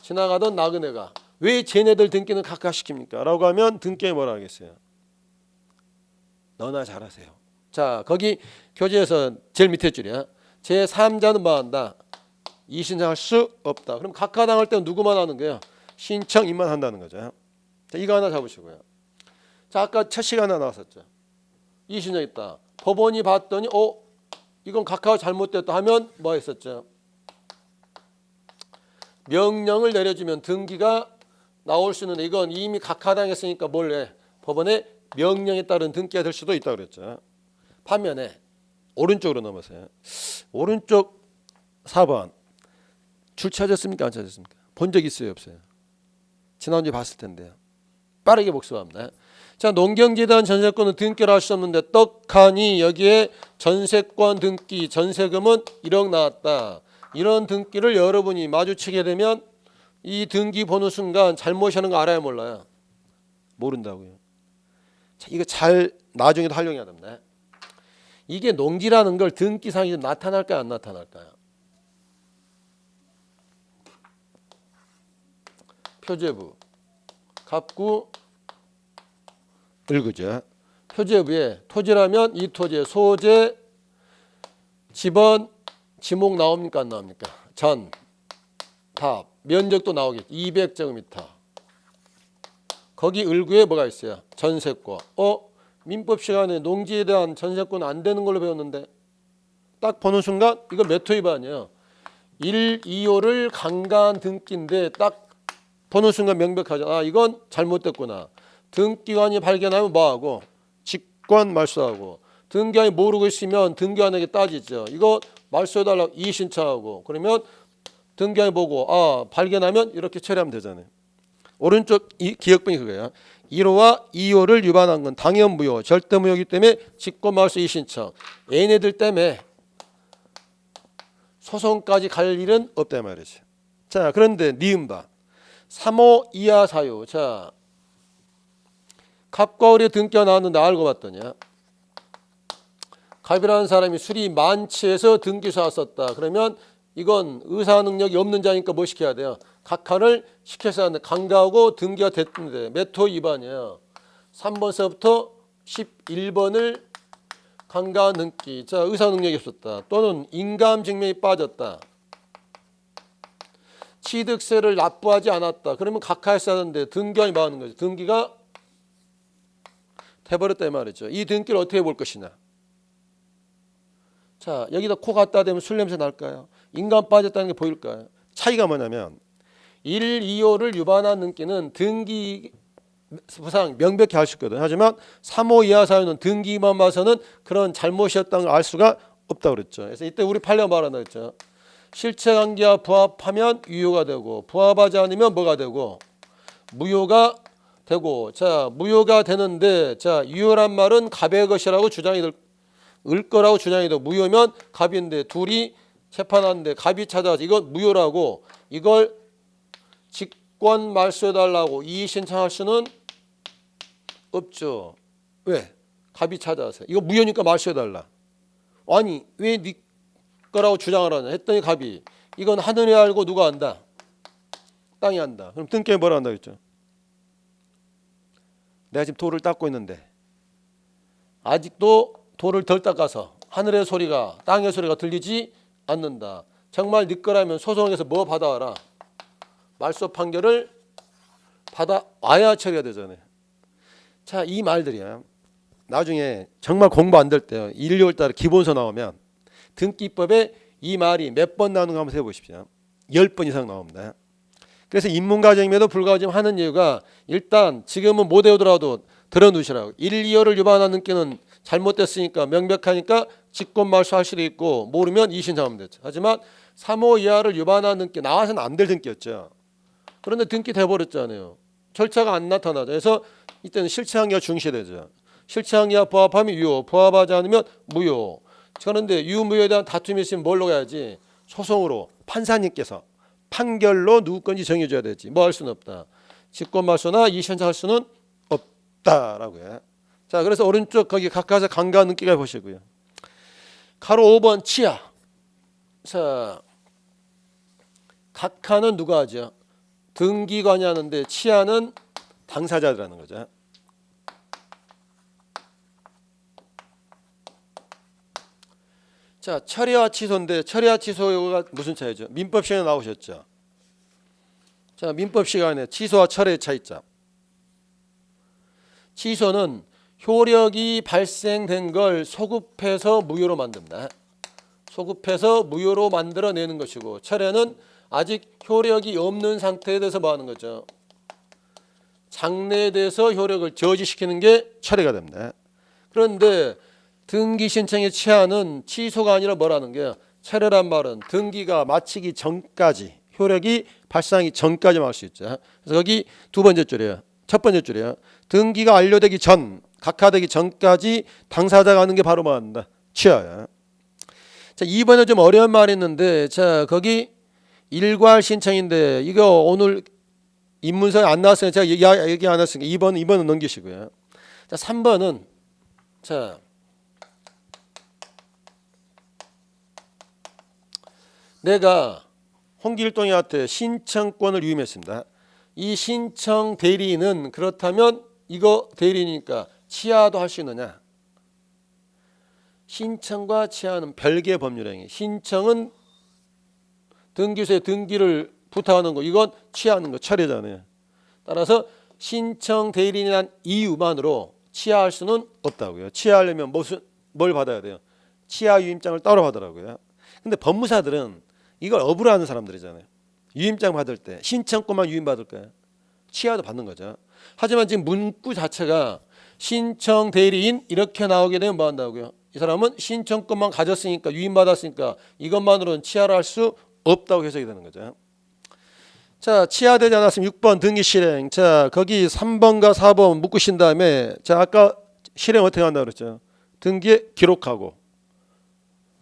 A: 지나가던 나그네가 왜 쟤네들 등기는 각각 시킵니까? 라고 하면 등기에 뭐라 하겠어요? 너나 잘하세요. 자, 거기 교재에서 제일 밑에 줄이야. 제3자는 뭐 한다? 이의신청할 수 없다. 그럼 각하당할 때는 누구만 하는 거예요? 신청인만 한다는 거죠. 자, 이거 하나 잡으시고요. 자, 아까 첫 시간에 나왔었죠. 이의신청 있다. 법원이 봤더니 이건 각하가 잘못됐다 하면 뭐 했었죠? 명령을 내려주면 등기가 나올 수 있는데 이건 이미 각하당했으니까 뭘 해? 법원의 명령에 따른 등기가 될 수도 있다고 그랬죠. 반면에 오른쪽으로 넘어서요. 오른쪽 4번 줄 찾았습니까? 안 찾았습니까? 본 적 있어요? 없어요? 지난주에 봤을 텐데요. 빠르게 복습합니다. 자, 농경재단 전세권은 등기를 할 수 없는데 떡하니 여기에 전세권 등기 전세금은 1억 나왔다. 이런 등기를 여러분이 마주치게 되면 이 등기 보는 순간 잘못하는 거 알아야 몰라요? 모른다고요. 자, 이거 잘 나중에도 활용해야 됩니다. 이게 농지라는 걸 등기상이 나타날까요? 안 나타날까요? 표제부, 갑구, 을구죠. 표제부에 토지라면 이 토지의 소재, 지번, 지목 나옵니까? 안 나옵니까? 전, 답, 면적도 나오겠죠. 200제곱미터. 거기 을구에 뭐가 있어요? 전세권. 민법 시간에 농지에 대한 전세권 안 되는 걸로 배웠는데 딱 보는 순간 이거 몇 호 위반이에요? 1, 2호를 강간 등기인데 딱 보는 순간 명백하죠. 아, 이건 잘못됐구나. 등기관이 발견하면 뭐하고? 직권 말소하고. 등기관이 모르고 있으면 등기관에게 따지죠. 이거 말소해달라고 이의신청하고. 그러면 등기관이 보고 발견하면 이렇게 처리하면 되잖아요. 오른쪽 기억병이 그거예요. 1호와 2호를 위반한 건 당연 무효, 절대 무효이기 때문에 직권 말소 이의신청. 얘네들 때문에 소송까지 갈 일은 없다 말이죠. 자, 그런데 니은바 3호 이하 사유. 자, 갑과 을이 등기가 나왔는데 알고 봤더니 갑이라는 사람이 술이 만취해서 등기소에 썼다. 그러면 이건 의사 능력이 없는 자니까 뭐 시켜야 돼요? 각하를 시켜서 하는데 강가하고 등기가 됐는데 몇 호 위반이에요? 3번서부터 11번을 강가 등기. 자, 의사 능력이 없었다. 또는 인감 증명이 빠졌다. 취득세를 납부하지 않았다. 그러면 각하에서 하는데 등기관이 뭐 하는 거죠? 등기가 돼버렸다 이 말이죠. 이 등기를 어떻게 볼 것이냐. 자, 여기다 코 갖다 대면 술 냄새 날까요? 인감 빠졌다는 게 보일까요? 차이가 뭐냐면 1, 2호를 위반한 등기는 등기 부상 명백히 할 수 있거든요. 하지만 3호 이하 사유는 등기만 봐서는 그런 잘못이었다는 걸 알 수가 없다고 그랬죠. 그래서 이때 우리 판례가 말한다 그랬죠. 실체관계와 부합하면 유효가 되고 부합하지 않으면 뭐가 되고 무효가 되고. 자, 무효가 되는데 자, 유효란 말은 갑의 것이라고 주장이 될 을 거라고 주장이 되고 무효면 갑인데 둘이 재판하는데 갑이 찾아와서 이건 무효라고 이걸 직권 말소해달라고 이의 신청할 수는 없죠. 왜? 갑이 찾아와서 이거 무효니까 말소해달라. 아니 왜 네 거라고 주장을 하냐 했더니 갑이 이건 하늘이 알고 누가 안다? 땅이 안다. 그럼 등기에 뭐라 한다 그랬죠? 내가 지금 돌을 닦고 있는데 아직도 돌을 덜 닦아서 하늘의 소리가 땅의 소리가 들리지 않는다. 정말 네 거라면 소송에서 뭐 받아와라? 말소 판결을 받아와야 처리가 되잖아요. 자, 이 말들이야. 나중에 정말 공부 안 될 때요. 1, 2월 달에 기본서 나오면 등기법에 이 말이 몇 번 나오는가 한번 세보십시오. 10번 이상 나옵니다. 그래서 인문과정임에도 불구하고 지금 하는 이유가 일단 지금은 못 외우더라도 들어두시라고. 1, 2호를 위반한 등기는 잘못됐으니까 명백하니까 직권 말소할 수도 있고 모르면 이의신청하면 되죠. 하지만 3호 이하를 위반한 등기 나와서는 안 될 등기였죠. 그런데 등기 돼버렸잖아요. 절차가 안 나타나죠. 그래서 이때는 실체관계가 중시되죠. 실체관계와 부합하면 유효, 부합하지 않으면 무효. 그런데 유무효에 대한 다툼이 있으면 뭘로 가야지? 소송으로 판사님께서 판결로 누구 건지 정해줘야 되지. 뭐 할 수는 없다. 직권말소나 이의신청할 수는 없다라고요. 자, 그래서 오른쪽 거기 각각의 강과 능기가 보시고요. 가로 5번 치아. 자, 각하는 누가 하죠? 등기관이 하는데 치아는 당사자들하는 거죠. 자, 철회와 취소인데 철회와 취소가 무슨 차이죠? 민법 시간에 나오셨죠. 자, 민법 시간에 취소와 철회의 차이점. 취소는 효력이 발생된 걸 소급해서 무효로 만듭니다. 소급해서 무효로 만들어내는 것이고, 철회는 아직 효력이 없는 상태에 대해서 뭐 하는 거죠? 장래에 대해서 효력을 저지시키는 게 철회가 됩니다. 그런데 등기 신청의 취하는 취소가 아니라 뭐라는 게요? 철회란 말은 등기가 마치기 전까지, 효력이 발생하기 전까지만 할 수 있죠. 그래서 여기 두 번째 줄이에요. 첫 번째 줄이에요. 등기가 완료되기 전, 각하되기 전까지 당사자가 하는 게 바로 뭐한다? 취하예요. 자, 2번에 좀 어려운 말이 있는데, 자, 거기 일괄 신청인데 이거 오늘 입문서에 안 나왔으니까 제가 얘기 안 했으니까 2번은 넘기시고요. 자, 3번은 자, 내가 홍길동이한테 신청권을 유임했습니다. 이 신청 대리인은 그렇다면 이거 대리니까 취하도 할 수 있느냐? 신청과 취하는 별개의 법률행위. 신청은 등기소에 등기를 부탁하는 거, 이건 취하는 거, 철회잖아요. 따라서 신청 대리인이란 이유만으로 취하할 수는 없다고요. 취하하려면 뭘 받아야 돼요? 취하 유임장을 따로 받으라고요. 근데 법무사들은 이걸 업으로 하는 사람들이잖아요. 유임장 받을 때 신청권만 유임받을까요? 취하도 받는 거죠. 하지만 지금 문구 자체가 신청 대리인 이렇게 나오게 되면 뭐 한다고요? 이 사람은 신청권만 가졌으니까, 유임받았으니까 이것만으로는 취하를 할 수 없다고 해석이 되는 거죠. 자, 취하되지 않았으면 6번 등기 실행. 자, 거기 3번과 4번 묶으신 다음에, 자, 아까 실행 어떻게 한다고 그랬죠? 등기에 기록하고,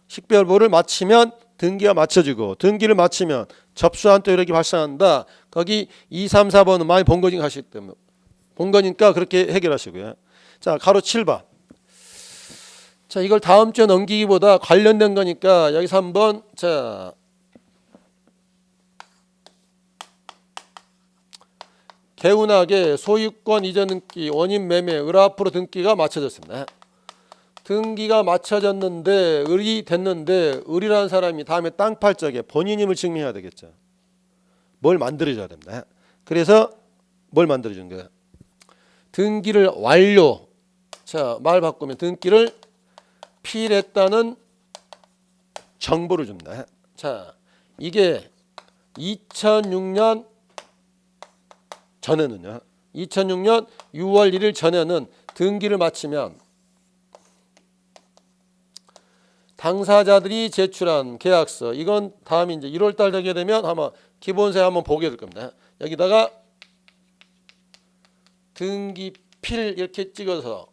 A: 식별부를 마치면 등기가 맞춰지고, 등기를 마치면 접수한 또 이렇게 발생한다. 거기 2, 3, 4번은 많이 본 거니까 하시기 때문에 본 거니까 그렇게 해결하시고요. 자, 가로 7번. 자, 이걸 다음 주에 넘기기보다 관련된 거니까 여기서 한번, 자, 개운하게 소유권 이전 등기, 원인 매매, 을 앞으로 등기가 맞춰졌습니다. 등기가 맞춰졌는데, 을이 됐는데, 을이라는 사람이 다음에 땅 팔 적에 본인 힘을 증명해야 되겠죠. 뭘 만들어줘야 됩니다. 그래서 뭘 만들어준 거야? 등기를 완료. 자, 말 바꾸면 등기를 필했다는 정보를 줍니다. 자, 이게 2006년 전에는요. 2006년 6월 1일 전에는 등기를 마치면 당사자들이 제출한 계약서, 이건 다음 이제 1월 달 되게 되면 아마 기본세 한번 보게 될 겁니다. 여기다가 등기필 이렇게 찍어서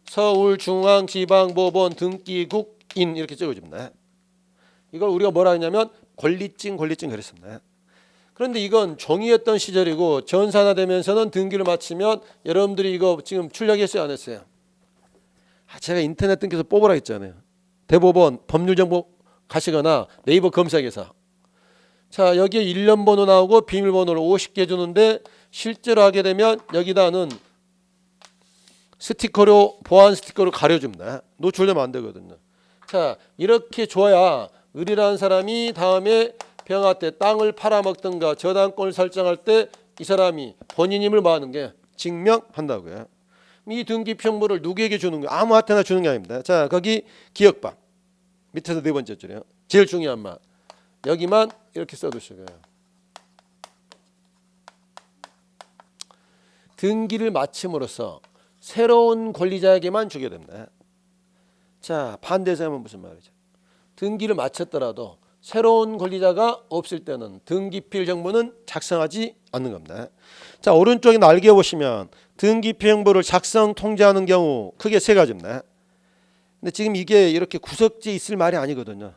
A: 서울중앙지방법원 등기국인 이렇게 찍어줍니다. 이걸 우리가 뭐라 했냐면 권리증 그랬습니다. 그런데 이건 종이였던 시절이고 전산화되면서는 등기를 마치면 여러분들이 이거 지금 출력했어요, 안 했어요? 제가 인터넷 등기에서 뽑으라 했잖아요. 대법원 법률정보 가시거나 네이버 검색해서. 자, 여기에 1년 번호 나오고 비밀번호를 50개 주는데 실제로 하게 되면 여기다는 스티커로, 보안 스티커로 가려줍니다. 노출되면 안 되거든요. 자, 이렇게 줘야 을이라는 사람이 다음에 병화 때 땅을 팔아먹든가 저당권을 설정할 때 이 사람이 본인 힘을 뭐하는 게 증명한다고요. 이 등기평물을 누구에게 주는 거예요? 아무한테나 주는 게 아닙니다. 자, 거기 기억방 밑에서 네 번째 줄이에요. 제일 중요한 말. 여기만 이렇게 써두시고요. 등기를 마침으로써 새로운 권리자에게만 주게 됩니다. 자, 반대에서 하면 무슨 말이죠? 등기를 마쳤더라도 새로운 권리자가 없을 때는 등기필 정보는 작성하지 않는 겁니다. 자, 오른쪽에 날개 보시면 등기필 정보를 작성 통제하는 경우 크게 세 가지입니다. 근데 지금 이게 이렇게 구석지에 있을 말이 아니거든요.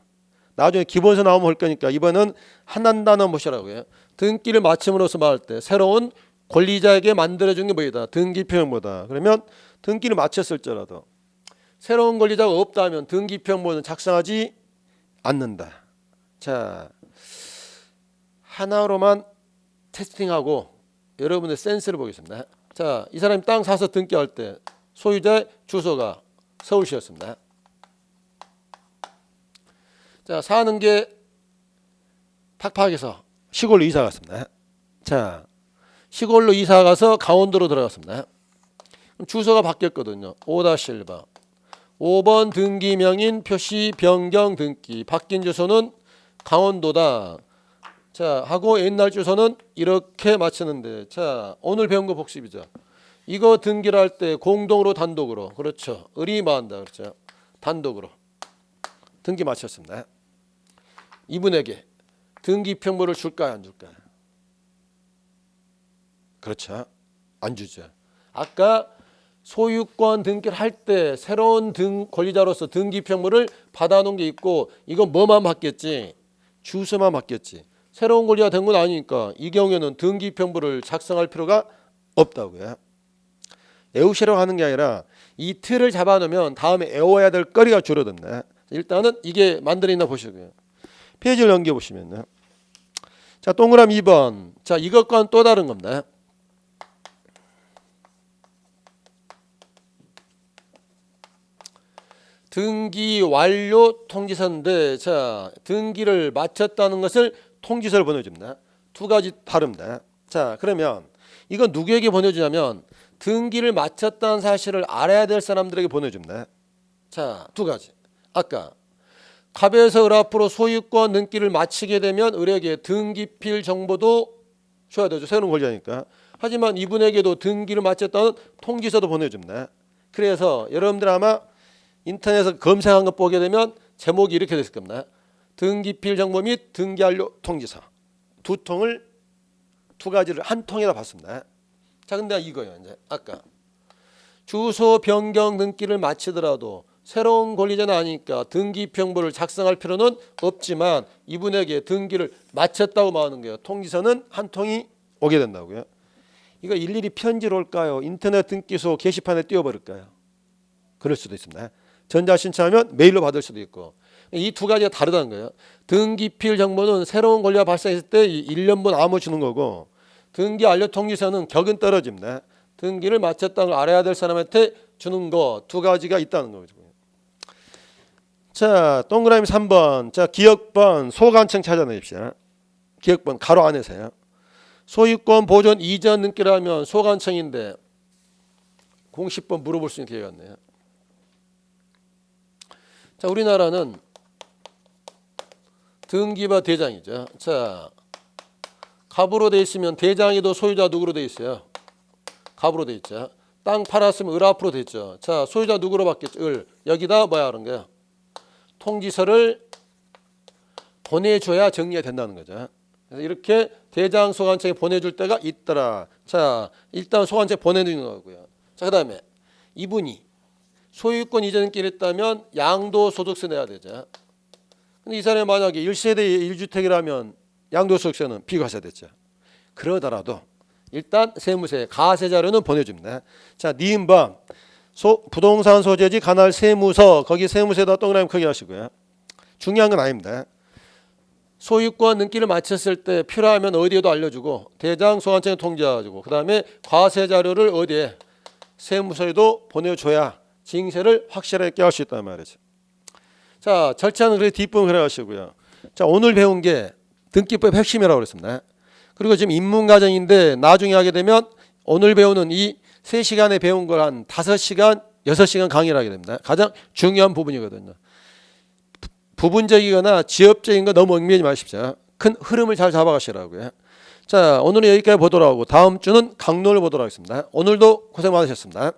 A: 나중에 기본서 나오면 할 거니까 이번은 한 단어 보시라고요. 등기를 마침으로써 말할 때 새로운 권리자에게 만들어준 게 뭐이다? 등기표명보다. 그러면 등기를 마쳤을지라도 새로운 권리자가 없다면 등기표명보는 작성하지 않는다. 자, 하나로만 테스팅하고 여러분의 센스를 보겠습니다. 자, 이 사람이 땅 사서 등기할 때 소유자의 주소가 서울시였습니다. 자, 사는 게 팍팍해서 시골로 이사 갔습니다. 자, 시골로 이사 가서 강원도로 들어갔습니다. 그럼 주소가 바뀌었거든요. 5-1번. 5번 등기명인 표시 변경 등기. 바뀐 주소는 강원도다. 자, 하고 옛날 주소는 이렇게 맞추는데, 자, 오늘 배운 거 복습이죠. 이거 등기를 할 때 공동으로 단독으로, 그렇죠. 의리마한다, 그렇죠. 단독으로 등기 마쳤습니다. 이분에게 등기표명부를 줄까요, 안 줄까요? 그렇죠. 안 주죠. 아까 소유권 등기를 할 때 새로운 권리자로서 등기표명부를 받아놓은 게 있고, 이건 뭐만 바뀌었지? 주소만 바뀌었지. 새로운 권리가 된 건 아니니까 이 경우에는 등기표명부를 작성할 필요가 없다고요. 외우시라고 하는 게 아니라 이 틀을 잡아놓으면 다음에 외워야 될 거리가 줄어든다. 일단은 이게 만들어 있나 보시고요. 페이지를 넘겨보시면요. 자, 동그라미 2번. 자, 이것과는 또 다른 겁니다. 등기 완료 통지서인데, 자, 등기를 마쳤다는 것을 통지서를 보내줍니다. 두 가지 다릅니다. 자, 그러면 이건 누구에게 보내주냐면 등기를 마쳤다는 사실을 알아야 될 사람들에게 보내줍니다. 자, 두 가지. 아까 갑에서 을 앞으로 소유권 등기를 마치게 되면 을에게 등기필 정보도 줘야 되죠. 새로운 권리자니까. 하지만 이분에게도 등기를 마쳤다는 통지서도 보내줍니다. 그래서 여러분들 아마 인터넷에서 검색한 거 보게 되면 제목이 이렇게 됐을 겁니다. 등기필 정보 및 등기완료 통지서. 두 통을, 두 가지를 한 통에다 받습니다. 자, 근데 이거요. 이제 아까 주소 변경 등기를 마치더라도 새로운 권리자는 아니니까 등기표명부를 작성할 필요는 없지만 이분에게 등기를 마쳤다고 말하는 거예요. 통지서는 한 통이 오게 된다고요. 이거 일일이 편지로 올까요? 인터넷 등기소 게시판에 띄워버릴까요? 그럴 수도 있습니다. 전자신청하면 메일로 받을 수도 있고. 이 두 가지가 다르다는 거예요. 등기필 정보는 새로운 권리가 발생했을 때 1년분 암호 주는 거고, 등기 완료 통지서는 격은 떨어집니다. 등기를 마쳤다는 걸 알아야 될 사람한테 주는 거 두 가지가 있다는 거죠. 자, 동그라미 3번. 자, 기억번 소관청 찾아내십시오. 기억번 가로 안에서요. 소유권 보존 이전 등기라면 소관청인데 공식번 물어볼 수 있는 기회가 있네요. 자, 우리나라는 등기부 대장이죠. 자, 갑으로 돼 있으면 대장에도 소유자 누구로 돼 있어요? 갑으로 돼 있죠. 땅 팔았으면 을 앞으로 돼 있죠. 자, 소유자 누구로 바뀌었죠? 을. 여기다 뭐야 하는 거야? 통지서를 보내줘야 정리가 된다는 거죠. 그래서 이렇게 대장 소관청에 보내줄 때가 있더라. 자, 일단 소관청에 보내주는 거고요. 자, 그다음에 이분이 소유권 이전기를 했다면 양도소득세 내야 되죠. 근데 이 사람이 만약에 1세대 1주택이라면 양도소득세는 비과세됐죠. 그러더라도 일단 세무서에 가세 자료는 보내줍니다. 자, 니은번 부동산 소재지 관할 세무서, 거기 세무서에다 동그라미 크게 하시고요. 중요한 건 아닙니다. 소유권 등기를 마쳤을 때 필요하면 어디에도 알려주고 대장 소관청에 통지해가지고 그 다음에 과세 자료를 어디에 세무서에도 보내줘야 징세를 확실하게 깨할 수 있단 말이죠. 자, 절차는 그래 뒷부분 그래 가시고요. 자, 오늘 배운 게 등기법 핵심이라고 그랬습니다. 그리고 지금 입문과정인데 나중에 하게 되면 오늘 배우는 이 3시간에 배운 걸 한 5시간, 6시간 강의를 하게 됩니다. 가장 중요한 부분이거든요. 부분적이거나 지엽적인 거 너무 얽매이지 마십시오. 큰 흐름을 잘 잡아가시라고요. 자, 오늘은 여기까지 보도록 하고 다음 주는 강론을 보도록 하겠습니다. 오늘도 고생 많으셨습니다.